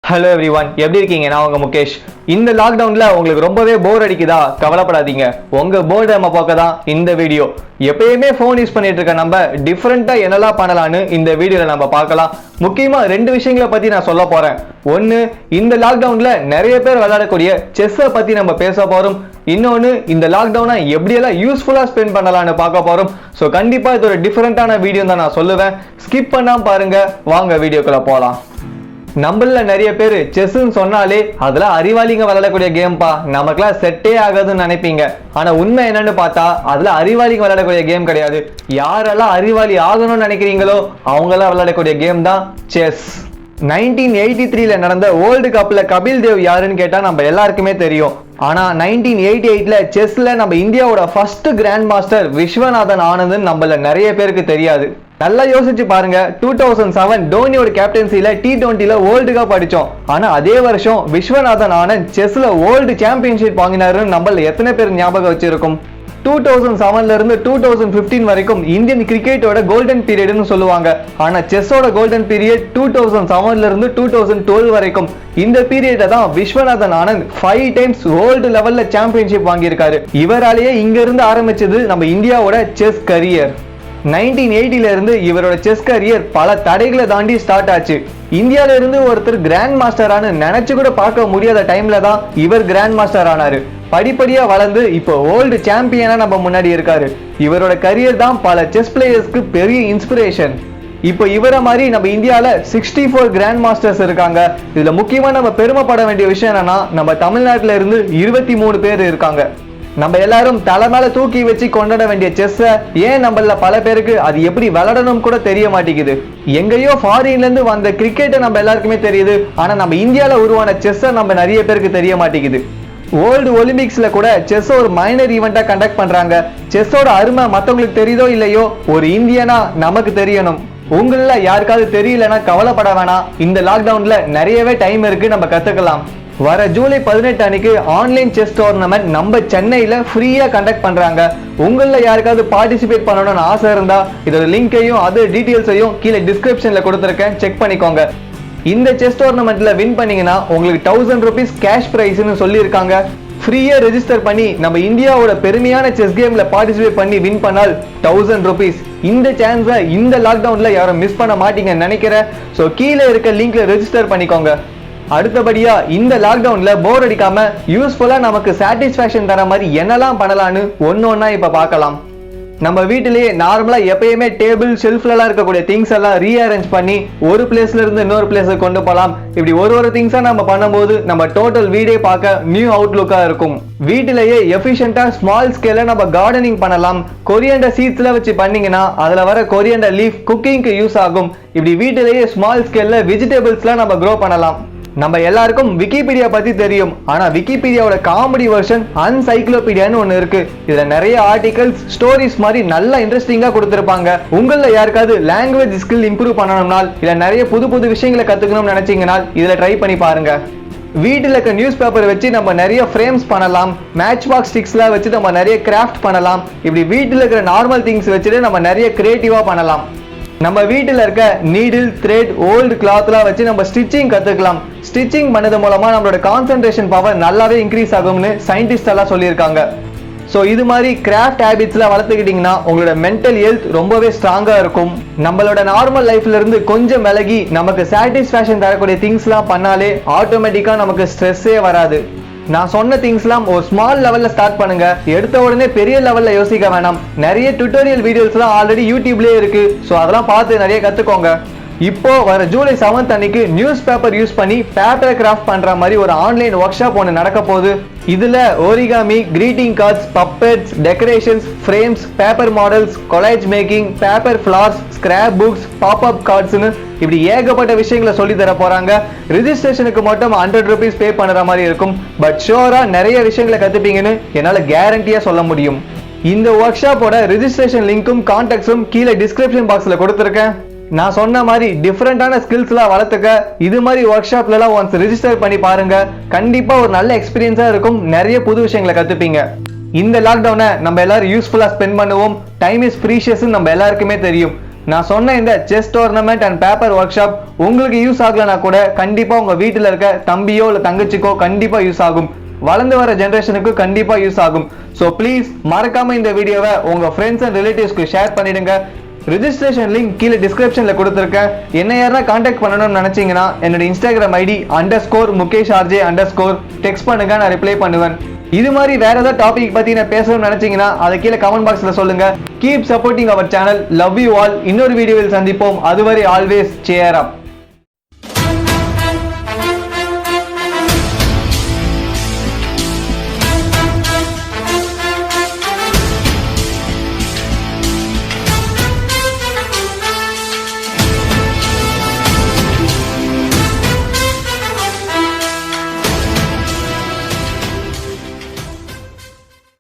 Hello everyone, எப்படி இருக்கீங்க? நான் உங்க முகேஷ். இந்த லாக்டவுன்ல உங்களுக்கு ரொம்பவே போர் அடிக்குதா? கவலைப்படாதீங்க, உங்க போர்டமை போக்க தான் இந்த வீடியோ. எப்பயுமே போன் யூஸ் பண்ணிட்டு இருக்க நம்ம டிஃப்ரெண்டா என்னெல்லாம் பண்ணலான்னு இந்த வீடியோல நம்ம பார்க்கலாம். முக்கியமா 2 விஷயங்களை பத்தி நான் சொல்ல போறேன். ஒன்னு, இந்த லாக்டவுன்ல நிறைய பேர் விளையாடக்கூடிய செஸ்ஸை பத்தி நம்ம பேச போறோம். இன்னொன்னு, இந்த லாக்டவுனை எப்படியெல்லாம் யூஸ்ஃபுல்லா ஸ்பெண்ட் பண்ணலாம்னு பார்க்க போறோம். ஸோ கண்டிப்பா இது ஒரு டிஃப்ரெண்டான வீடியோ தான் நான் சொல்லுவேன். ஸ்கிப் பண்ணாம பாருங்க. வாங்க வீடியோக்குள்ள போலாம். நம்மள நிறைய பேர் செஸ்ன்னு சொன்னாலே அதெல்லாம் அறிவாளிங்க விளையாடக்கூடிய கேம்பா, நமக்குலாம் செட்டே ஆகாதுன்னு நினைப்பீங்க. ஆனா உண்மை என்னன்னு பார்த்தா அதுல அறிவாளிங்க விளையாடக்கூடிய கேம் கிடையாது. யாரெல்லாம் அறிவாளி ஆகணும்னு நினைக்கிறீங்களோ அவங்கெல்லாம் விளையாடக்கூடிய கேம் தான் செஸ். 1983ல நடந்த வேர்ல்டு கப்ல கபில் தேவ் யாருன்னு கேட்டா நம்ம எல்லாருக்குமே தெரியும். ஆனா 1988ல செஸ்ல நம்ம இந்தியாவோட ஃபர்ஸ்ட் கிராண்ட் மாஸ்டர் விஸ்வநாதன் ஆனந்த்னு நம்மள நிறைய பேருக்கு தெரியாது. நல்லா யோசிச்சு பாருங்க. 2007 டோனியோட கேப்டன்சில T20ல வேர்ல்டு கப் அடிச்சோம். ஆனா அதே வருஷம் விஸ்வநாதன் ஆனந்த் செஸ்ல வேர்ல்டு சாம்பியன்ஷிப் வாங்கினாருன்னு நம்மள எத்தனை பேர் ஞாபகம் வச்சிருக்கும்? 2007ல இருந்து 2015 வரைக்கும் இந்தியன் கிரிக்கெட்டோட கோல்டன் பீரியட்னு சொல்லுவாங்க. ஆனா செஸ்ஸோட கோல்டன் பீரியட் 2007ல இருந்து 2012 வரைக்கும். இந்த பீரியட தான் விஸ்வநாதன் ஆனந்த் 5 டைம்ஸ் வேர்ல்டு லெவல்ல சாம்பியன்ஷிப் வாங்கியிருக்காரு. இவராலேயே இங்க இருந்து ஆரம்பிச்சது நம்ம இந்தியாவோட செஸ் கரியர். 1980ல இருந்து இவரோட செஸ் கரியர் பல தடைகளை தாண்டி ஸ்டார்ட் ஆச்சு. இந்தியால இருந்து ஒருத்தர் கிராண்ட் மாஸ்டரானு நினைச்சு கூட பார்க்க முடியாத டைம்ல தான் இவர் கிராண்ட் மாஸ்டர் ஆனாரு. படிப்படியா வளர்ந்து இப்போ வேர்ல்டு சாம்பியனா நம்ம முன்னாடி இருக்காரு. இவரோட கரியர் தான் பல செஸ் பிளேயர்ஸ்க்கு பெரிய இன்ஸ்பிரேஷன். இப்போ இவரை மாதிரி நம்ம இந்தியால 64 கிராண்ட் மாஸ்டர்ஸ் இருக்காங்க. இதுல முக்கியமா நம்ம பெருமைப்பட வேண்டிய விஷயம் என்னன்னா, நம்ம தமிழ்நாட்டுல இருந்து 23 பேர் இருக்காங்க. நம்ம எல்லாரும் தலை மேல தூக்கி வச்சு கொண்டாட வேண்டிய செஸ்ஸை ஏன் நம்மள பல பேருக்கு அது எப்படி விளையாடணும் கூட தெரிய மாட்டேங்குது. எங்கேயோ ஃபாரின்ல இருந்து வந்த கிரிக்கெட்டை நம்ம எல்லாருக்குமே தெரியுது. ஆனா நம்ம இந்தியால உருவான செஸ்ஸை நம்ம நிறைய பேருக்கு தெரிய மாட்டேங்குது. வேர்ல்டு ஒலிம்பிக்ஸ்ல கூட செஸ் ஒரு மைனர் ஈவெண்டா கண்டக்ட் பண்றாங்க. செஸ்ஸோட அருமை மத்தவங்களுக்கு தெரியுதோ இல்லையோ, ஒரு இந்தியனா நமக்கு தெரியணும். உங்கள யாருக்காவது தெரியலன்னா கவலைப்பட வேணாம். இந்த லாக்டவுன்ல நிறையவே டைம் இருக்கு, நம்ம கத்துக்கலாம். வர ஜூலை 18 அன்னைக்கு ஆன்லைன் செஸ் டோர்னமெண்ட் நம்ம சென்னையில ஃப்ரீயா கண்டக்ட் பண்றாங்க. உங்கள யாருக்காவது பார்ட்டிசிபேட் பண்ணணும்னு ஆசை இருந்தா இதோட லிங்கையும் அதர் டீடைல்ஸையும் கீழே டிஸ்கிரிப்ஷன்ல கொடுத்துருக்கேன், செக் பண்ணிக்கோங்க. இந்த செஸ் டோர்னமெண்ட்ல வின் பண்ணீங்கன்னா உங்களுக்கு 1000 rupees கேஷ் பிரைஸ்னு சொல்லியிருக்காங்க. ஃப்ரீயா ரெஜிஸ்டர் பண்ணி நம்ம இந்தியாவோட பெருமையான செஸ் கேம்ல பார்ட்டிசிபேட் பண்ணி வின் பண்ணால் 1000 rupees. இந்த சான்ஸை இந்த லாக்டவுன்ல யாரும் மிஸ் பண்ண மாட்டீங்கன்னு நினைக்கிறேன். ஸோ கீழே இருக்க லிங்க்ல ரெஜிஸ்டர் பண்ணிக்கோங்க. அடுத்தபடியா இந்த லாக்டவுன்ல போர் அடிக்காம யூஸ்ஃபுல்லா நமக்கு சாட்டிஸ்ஃபேக்ஷன் தர மாதிரி என்னெல்லாம் பண்ணலான்னு ஒன்னொன்னா இப்ப பார்க்கலாம். நம்ம வீட்டிலேயே நார்மலா எப்பயுமே டேபிள் ஷெல்ஃப்ல இருக்கக்கூடிய திங்ஸ் எல்லாம் ரீஅரேஞ்ச் பண்ணி ஒரு பிளேஸ்ல இருந்து இன்னொரு பிளேஸுக்கு கொண்டு போகலாம். இப்படி ஒரு திங்ஸா நம்ம பண்ணும்போது நம்ம டோட்டல் வீடே பார்க்க நியூ அவுட்லுக்கா இருக்கும். வீட்டிலேயே எஃபிஷியன்டா ஸ்மால் ஸ்கேல்ல நம்ம கார்டனிங் பண்ணலாம். கொரியண்டர் சீட்ஸ்ல வச்சு பண்ணீங்கன்னா அதுல வர கொரியண்டர் லீஃப் குக்கிங்க்கு யூஸ் ஆகும். இப்படி வீட்டிலேயே ஸ்மால் ஸ்கேல்ல வெஜிடபிள்ஸ்லாம் நம்ம க்ரோ பண்ணலாம். நம்ம எல்லாருக்கும் விக்கிபீடியா பத்தி தெரியும். ஆனா விக்கிபீடியாவோட காமெடி வெர்ஷன் அன்சைக்ளோபீடியான்னு ஒண்ணு இருக்கு. இதுல நிறைய ஆர்டிகல்ஸ், ஸ்டோரிஸ் மாதிரி நல்லா இன்ட்ரெஸ்டிங்கா கொடுத்திருப்பாங்க. உங்கள யாருக்காவது லாங்குவேஜ் ஸ்கில் இம்ப்ரூவ் பண்ணணும்னால் இல்ல நிறைய புது விஷயங்களை கத்துக்கணும்னு நினைச்சீங்கன்னா இதுல ட்ரை பண்ணி பாருங்க. வீட்டில் இருக்க நியூஸ் பேப்பர் வச்சு நம்ம நிறைய ஃப்ரேம்ஸ் பண்ணலாம். மேட்ச் பாக்ஸ் ஸ்டிக்ஸ்லாம் வச்சு நம்ம நிறைய கிராஃப்ட் பண்ணலாம். இப்படி வீட்டில் இருக்கிற நார்மல் திங்ஸ் வச்சுட்டு நம்ம நிறைய கிரியேட்டிவா பண்ணலாம். நம்ம வீட்டில் இருக்க நீடில், த்ரெட், ஓல்டு கிளாத்லாம் வச்சு நம்ம ஸ்டிச்சிங் கத்துக்கலாம். ஸ்டிச்சிங் பண்ணது மூலமா நம்மளோட கான்சென்ட்ரேஷன் பவர் நல்லாவே இன்க்ரீஸ் ஆகும்னு சயின்டிஸ்ட் எல்லாம் சொல்லியிருக்காங்க. ஸோ இது மாதிரி கிராஃப்ட் ஹேபிட்ஸ்லாம் வளர்த்துக்கிட்டீங்கன்னா உங்களோட மென்டல் ஹெல்த் ரொம்பவே ஸ்ட்ராங்கா இருக்கும். நம்மளோட நார்மல் லைஃப்ல இருந்து கொஞ்சம் விலகி நமக்கு சாட்டிஸ்ஃபேக்ஷன் தரக்கூடிய திங்ஸ்லாம் பண்ணாலே ஆட்டோமேட்டிக்கா நமக்கு ஸ்ட்ரெஸ்ஸே வராது. நான் சொன்ன திங்ஸ்லாம் ஒரு ஸ்மால் லெவல்ல ஸ்டார்ட் பண்ணுங்க. எடுத்த உடனே பெரிய லெவல்ல யோசிக்க வேணாம். நிறைய டுட்டோரியல் வீடியோஸ்லாம் ஆல்ரெடி யூடியூப்லயே இருக்கு. ஸோ அதெல்லாம் பார்த்து நிறைய கத்துக்கோங்க. இப்போ வர ஜூலை 7 அன்னைக்கு நியூஸ் பேப்பர் யூஸ் பண்ணி பேப்பர் கிராஃப்ட் பண்ற மாதிரி ஒரு ஆன்லைன் ஒர்க் ஷாப் ஒன்று நடக்க போகுது. இதுல origami, greeting cards, puppets, decorations, frames, paper models, collage making, paper flowers, scrap books, pop up கார்ட்ஸ்னு இப்படி ஏகப்பட்ட விஷயங்களை சொல்லி தர போறாங்க. ரிஜிஸ்ட்ரேஷனுக்கு மட்டும் 100 rupees பே பண்ற மாதிரி இருக்கும். பட் ஷோரா நிறைய விஷயங்களை கத்துப்பீங்கன்னு என்னால கேரண்டியா சொல்ல முடியும். இந்த ஒர்க் ஷாப்போட ரிஜிஸ்ட்ரேஷன் லிங்க்கும் கான்டாக்ட்ஸும் கீழே டிஸ்கிரிப்ஷன் பாக்ஸ்ல கொடுத்துருக்கேன். நான் சொன்ன மாதிரி டிஃப்ரெண்டான ஸ்கில்ஸ்லாம் வளர்த்துக்க இது மாதிரி ஒர்க் ஷாப்ல எல்லாம் ஒன்ஸ் ரிஜிஸ்டர் பண்ணி பாருங்க. கண்டிப்பா ஒரு நல்ல எக்ஸ்பீரியன்ஸா இருக்கும். நிறைய புது விஷயங்களை கத்துப்பீங்க. இந்த லாக்டவுனை நம்ம எல்லாரும் யூஸ்ஃபுல்லா ஸ்பெண்ட் பண்ணுவோம். டைம் இஸ் ப்ரீஷியஸ் நம்ம எல்லாருக்குமே தெரியும். நான் சொன்ன இந்த chess tournament and paper work shop உங்களுக்கு யூஸ் ஆகலனா கூட கண்டிப்பா உங்க வீட்டுல இருக்க தம்பியோ இல்ல தங்கச்சிக்கோ கண்டிப்பா யூஸ் ஆகும். வளர்ந்து வர ஜெனரேஷனுக்கு கண்டிப்பா யூஸ் ஆகும். ஸோ ப்ளீஸ் மறக்காம இந்த வீடியோவை உங்க ஃப்ரெண்ட்ஸ் அண்ட் ரிலேட்டிவ்ஸ்க்கு ஷேர் பண்ணிடுங்க. ரிஜிஸ்ட்ரேஷன் லிங்க் கீழே டிஸ்கிரிப்ஷன்ல கொடுத்துருக்கேன். என்ன யாரா கான்டாக்ட் பண்ணணும்னு நினைச்சீங்கன்னா என்னோட இன்ஸ்டாகிராம் ஐடி _MukeshRJ_ டெக்ஸ்ட் பண்ணுங்க, நான் ரிப்ளை பண்ணுவேன். இது மாதிரி வேற ஏதாவது டாபிக் பத்தி நான் பேசணும்னு நினைச்சீங்கன்னா அதை கீழே கமெண்ட் பாக்ஸ்ல சொல்லுங்க. Keep supporting our channel. Love you all. இன்னொரு வீடியோவில் சந்திப்போம். அதுவரை ஆல்வேஸ் சேர் அப்.